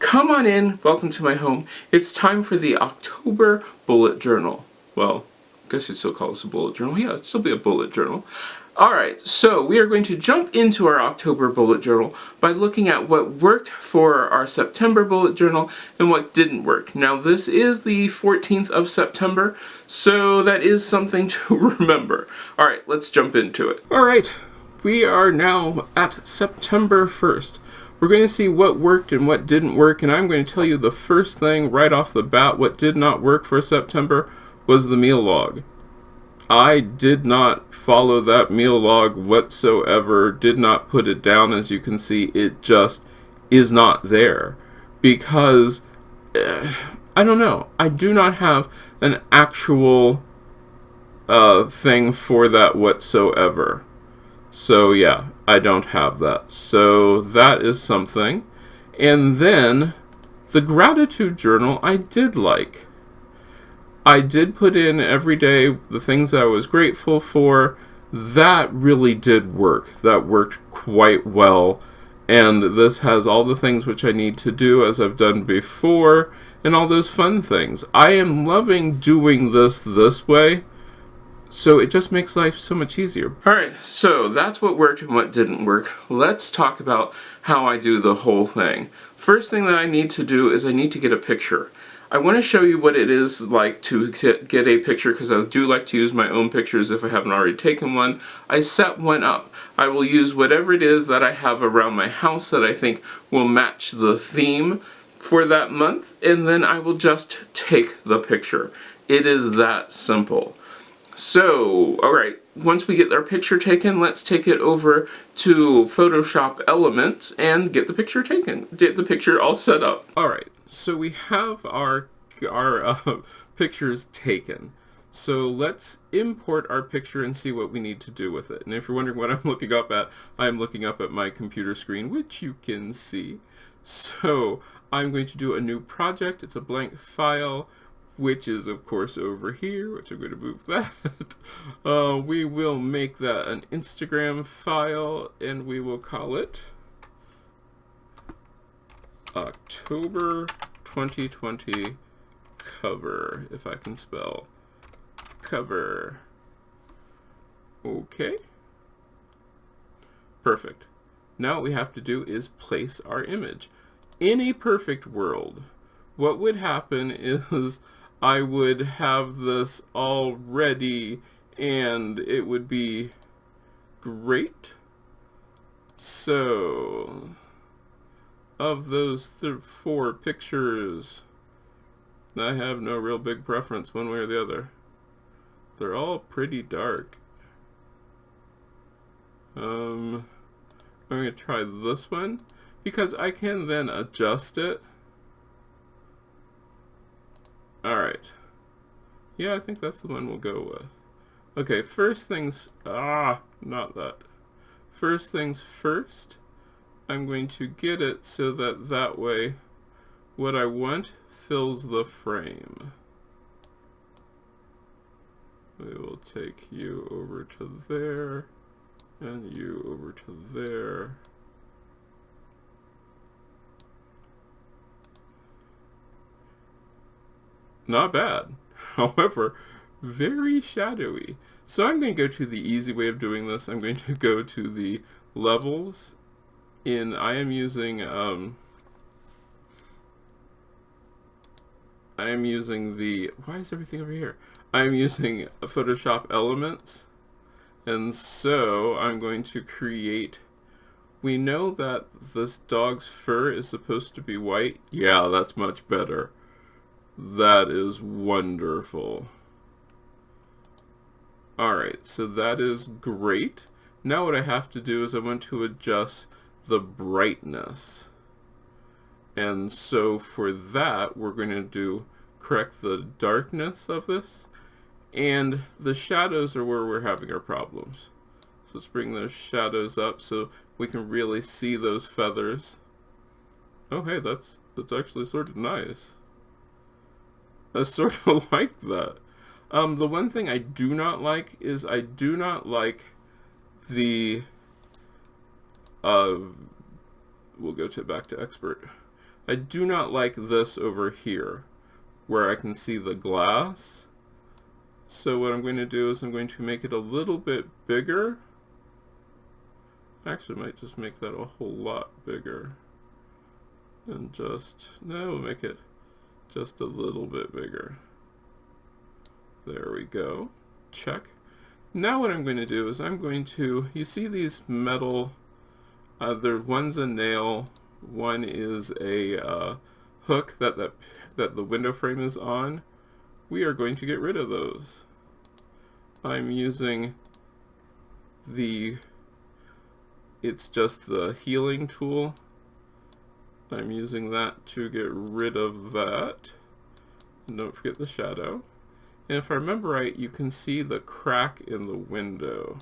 Come on in, welcome to my home. It's time for the October bullet journal. Well, I guess you'd still call this a bullet journal. Yeah, it'd still be a bullet journal. Alright, so we are going to jump into our October bullet journal by looking at what worked for our September bullet journal and what didn't work. Now this is the 14th of September, so that is something to remember. Alright, let's jump into it. Alright, we are now at September 1st. We're going to see what worked and what didn't work, and I'm going to tell you the first thing right off the bat. What did not work for September was the meal log. I did not follow that meal log whatsoever, did not put it down. As you can see, it just is not there because, I don't know, I do not have an actual thing for that whatsoever. So yeah, I don't have that. So that is something. And then the gratitude journal I did like. I did put in every day the things I was grateful for. That really did work. That worked quite well. And this has all the things which I need to do as I've done before and all those fun things. I am loving doing this way. So it just makes life so much easier. Alright, so that's what worked and what didn't work. Let's talk about how I do the whole thing. First thing that I need to do is I need to get a picture. I want to show you what it is like to get a picture because I do like to use my own pictures if I haven't already taken one. I set one up. I will use whatever it is that I have around my house that I think will match the theme for that month, and then I will just take the picture. It is that simple. So, alright, once we get our picture taken, let's take it over to Photoshop Elements and get the picture taken. Get the picture all set up. Alright, so we have our pictures taken. So let's import our picture and see what we need to do with it. And if you're wondering what I'm looking up at, I'm looking up at my computer screen, which you can see. So, I'm going to do a new project. It's a blank file, which is of course over here, which I'm going to move that. We will make that an Instagram file, and we will call it October 2020 cover, if I can spell cover. Okay. Perfect. Now what we have to do is place our image. In a perfect world, what would happen is I would have this all ready and it would be great. So, of those 4 pictures, I have no real big preference one way or the other. They're all pretty dark. I'm going to try this one because I can then adjust it. Alright. Yeah, I think that's the one we'll go with. Okay, first things... not that. First things first, I'm going to get it so that way what I want fills the frame. We will take you over to there, and you over to there. Not bad. However, very shadowy. So I'm going to go to the easy way of doing this. I'm going to go to the levels I am using why is everything over here? I'm using Photoshop Elements. And so I'm going to create, we know that this dog's fur is supposed to be white. Yeah, that's much better. That is wonderful. Alright, so that is great. Now what I have to do is I want to adjust the brightness. And so for that, we're going to correct the darkness of this. And the shadows are where we're having our problems. So let's bring those shadows up so we can really see those feathers. Oh hey, that's actually sort of nice. I sort of like that. The one thing I do not like is I do not like the we'll go back to expert. I do not like this over here, where I can see the glass. So what I'm going to do is I'm going to make it a little bit bigger. Actually, I might just make that a whole lot bigger. And no, we'll make it just a little bit bigger. There we go. Check. Now what I'm going to do is I'm going to, you see these metal, one's a nail, one is a hook that the window frame is on. We are going to get rid of those. I'm using it's just the healing tool. I'm using that to get rid of that. And don't forget the shadow. And if I remember right, you can see the crack in the window,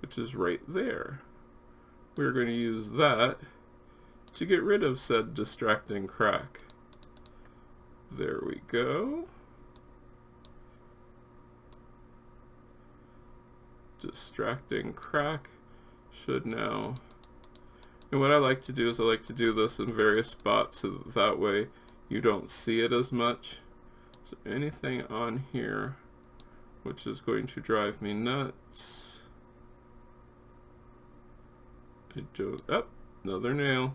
which is right there. We're going to use that to get rid of said distracting crack. There we go. Distracting crack should now. And what I like to do is I like to do this in various spots so that way you don't see it as much. So anything on here which is going to drive me nuts. Another nail.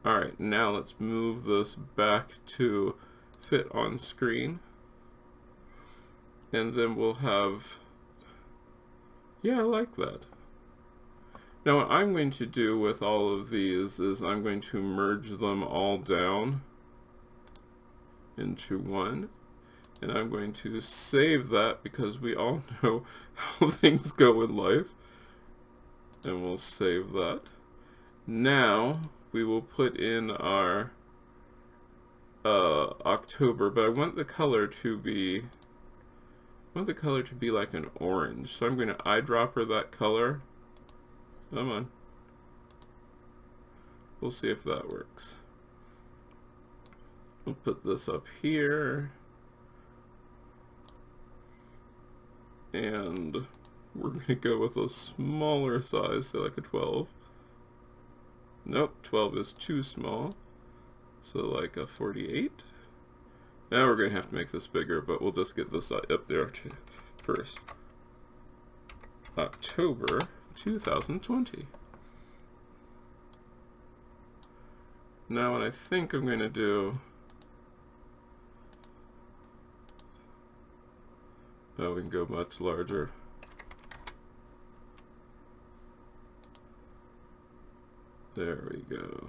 Alright, now let's move this back to fit on screen. And then we'll have, yeah, I like that. Now what I'm going to do with all of these is I'm going to merge them all down into one. And I'm going to save that because we all know how things go in life. And we'll save that. Now we will put in our October, but I want the color to be like an orange. So I'm going to eyedropper that color. Come on. We'll see if that works. We'll put this up here. And we're going to go with a smaller size, say like a 12. Nope, 12 is too small. So like a 48. Now we're going to have to make this bigger, but we'll just get this up there first. October 2020. Now what I think I'm going to do... Oh, we can go much larger. There we go.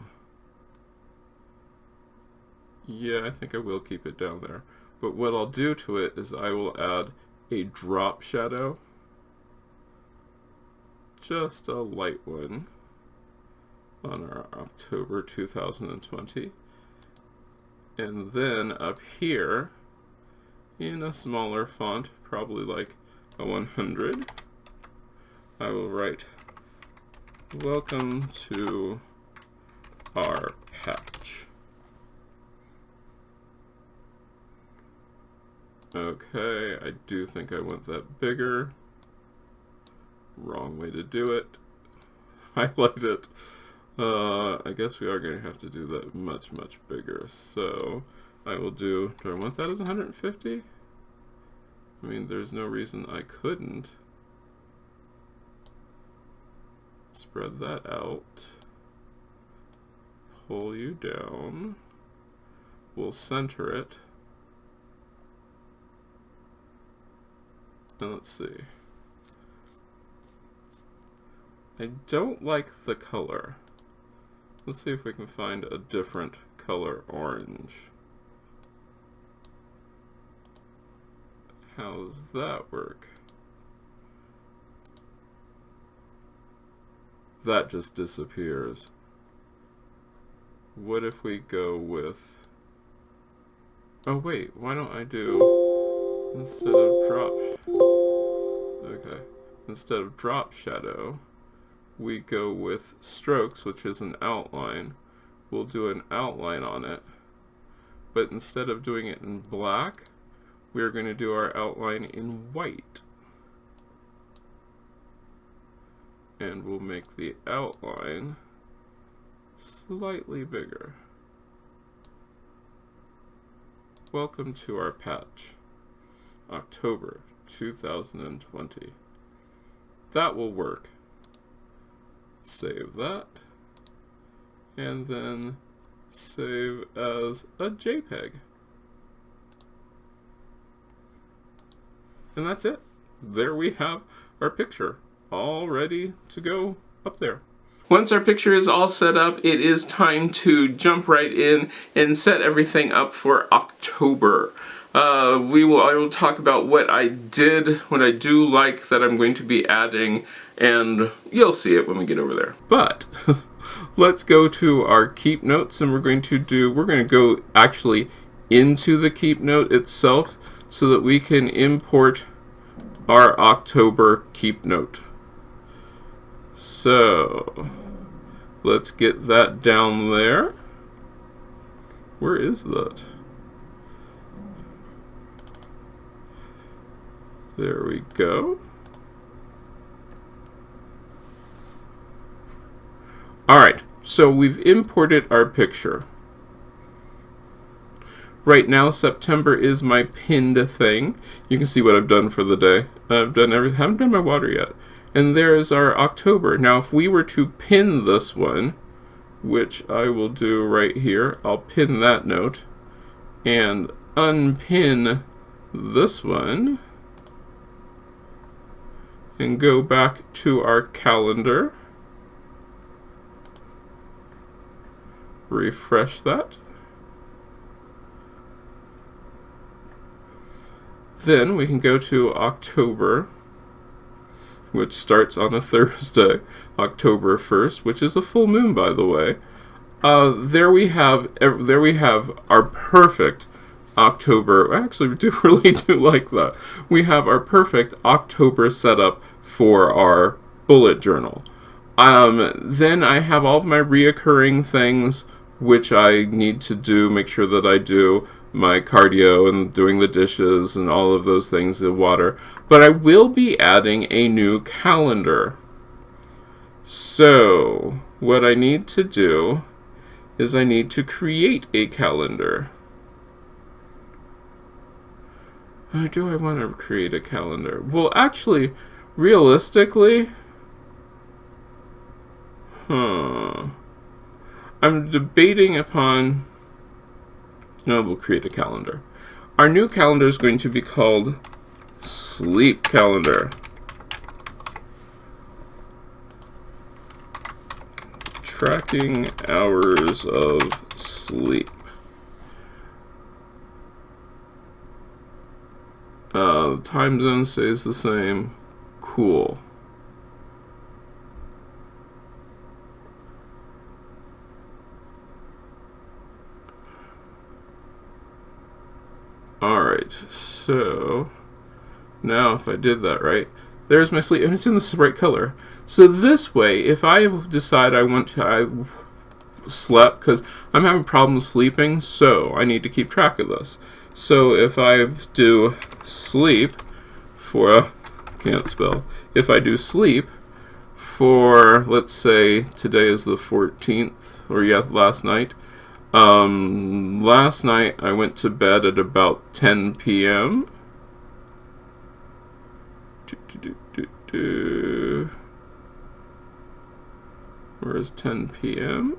Yeah, I think I will keep it down there. But what I'll do to it is I will add a drop shadow. Just a light one on our October 2020. And then up here, in a smaller font, probably like a 100, I will write, "Welcome to our patch." Okay, I do think I want that bigger. Wrong way to do it. Highlight it. I guess we are going to have to do that much, much bigger. So I will do I want that as 150? I mean, there's no reason I couldn't. Spread that out. Pull you down. We'll center it. And let's see. I don't like the color. Let's see if we can find a different color orange. How does that work? That just disappears. What if we go with... Oh wait, why don't I do... Instead of drop... Okay. Instead of drop shadow, we go with strokes, which is an outline. We'll do an outline on it. But instead of doing it in black, we're going to do our outline in white. And we'll make the outline slightly bigger. Welcome to our patch, October 2020. That will work. Save that. And then save as a JPEG. And that's it. There we have our picture, all ready to go up there. Once our picture is all set up, it is time to jump right in and set everything up for October. I will talk about what I do like that I'm going to be adding, and you'll see it when we get over there. But let's go to our keep notes, and we're going to go actually into the keep note itself so that we can import our October keep note. So let's get that down there. Where is that? There we go. Alright, so we've imported our picture. Right now, September is my pinned thing. You can see what I've done for the day. Haven't done my water yet. And there's our October. Now, if we were to pin this one, which I will do right here, I'll pin that note and unpin this one and go back to our calendar. Refresh that. Then we can go to October, which starts on a Thursday, October 1st, which is a full moon, by the way. There we have our perfect October. Actually, we really do like that. We have our perfect October setup for our bullet journal. Then I have all of my reoccurring things which I need to do, make sure that I do my cardio and doing the dishes and all of those things, the water. But I will be adding a new calendar. So what I need to do is I need to create a calendar. Do I want to create a calendar? Well, actually, realistically, I'm debating upon... No, we'll create a calendar. Our new calendar is going to be called Sleep Calendar. Tracking hours of sleep. The time zone stays the same. Cool. Alright, so now if I did that right, there's my sleep, and it's in the right color. So this way, if I decide I slept, because I'm having problems sleeping, so I need to keep track of this. So if I do sleep for, can't spell, if I do sleep for, let's say today is the 14th, or yeah, last night. Last night I went to bed at about 10 p.m. Where's 10 p.m.?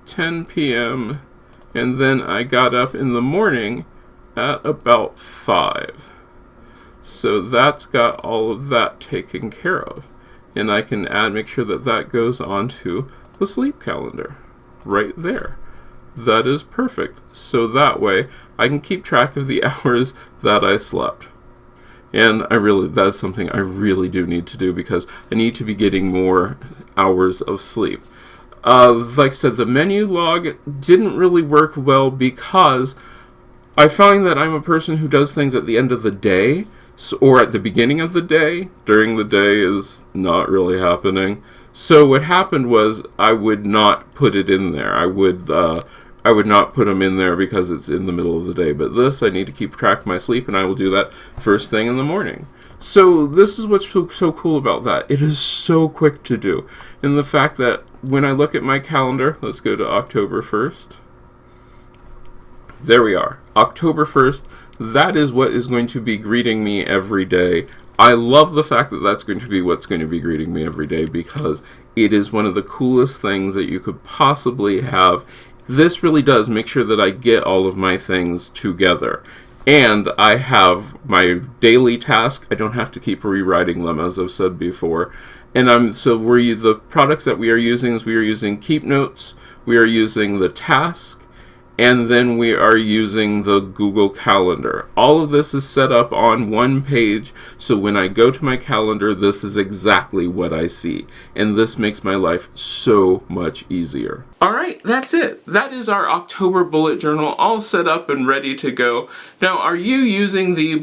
10 p.m. And then I got up in the morning at about 5. So that's got all of that taken care of. And I can make sure that that goes onto the sleep calendar. Right there. That is perfect. So that way I can keep track of the hours that I slept. And that's something I really do need to do because I need to be getting more hours of sleep. Like I said, the menu log didn't really work well because I find that I'm a person who does things at the end of the day or at the beginning of the day. During the day is not really happening. So what happened was I would not put it in there. I would not put them in there because it's in the middle of the day. But this, I need to keep track of my sleep, and I will do that first thing in the morning. So this is what's so cool about that. It is so quick to do. And the fact that when I look at my calendar, let's go to October 1st. There we are. October 1st. That is what is going to be greeting me every day. I love the fact that that's going to be what's going to be greeting me every day, because it is one of the coolest things that you could possibly have. This really does make sure that I get all of my things together. And I have my daily task. I don't have to keep rewriting them, as I've said before. And the products that we are using is we are using Keep Notes, we are using the task, and then we are using the Google Calendar. All of this is set up on one page, so when I go to my calendar, this is exactly what I see. And this makes my life so much easier. Alright, that's it. That is our October bullet journal all set up and ready to go. Now, are you using the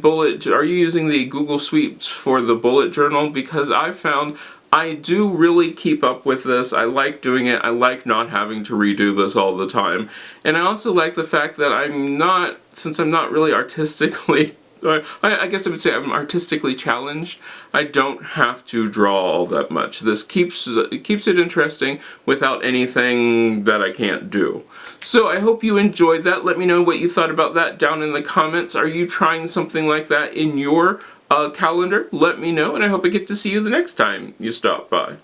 Google Suites for the bullet journal? Because I've found I do really keep up with this. I like doing it. I like not having to redo this all the time. And I also like the fact that since I'm not really artistically, I guess I would say I'm artistically challenged, I don't have to draw all that much. This keeps it interesting without anything that I can't do. So I hope you enjoyed that. Let me know what you thought about that down in the comments. Are you trying something like that in your calendar? Let me know, and I hope I get to see you the next time you stop by.